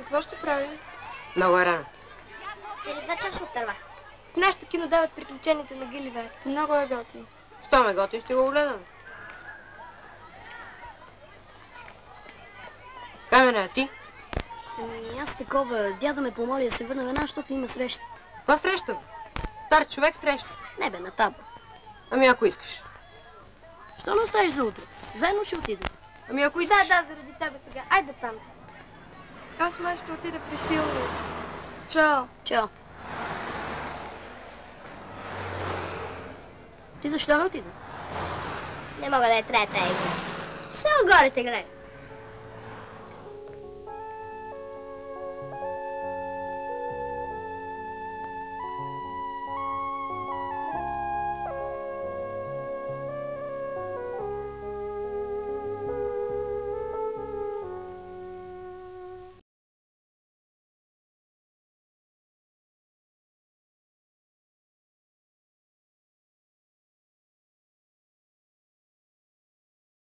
Какво ще правим? Много е рано. Цели 2 часа отърва. В нашото кино дават приключенията на Гиливер. Много е готин. Що ме готин, ще го гледам. Камера, а ти? Ами аз такова, дядо ме помоли да се върна веднага, защото има среща. Каква среща, бе? Стар човек среща. Не бе, на табор. Ами ако искаш. Що не оставиш за утре? Заедно ще отидем. Ами ако искаш. Да, заради тебе сега. Айде там. Аз май ще отида при Силвия. Чао. Чао. Ти защо не отида? Не мога да я трая тая игра. Все отгоре те гледа.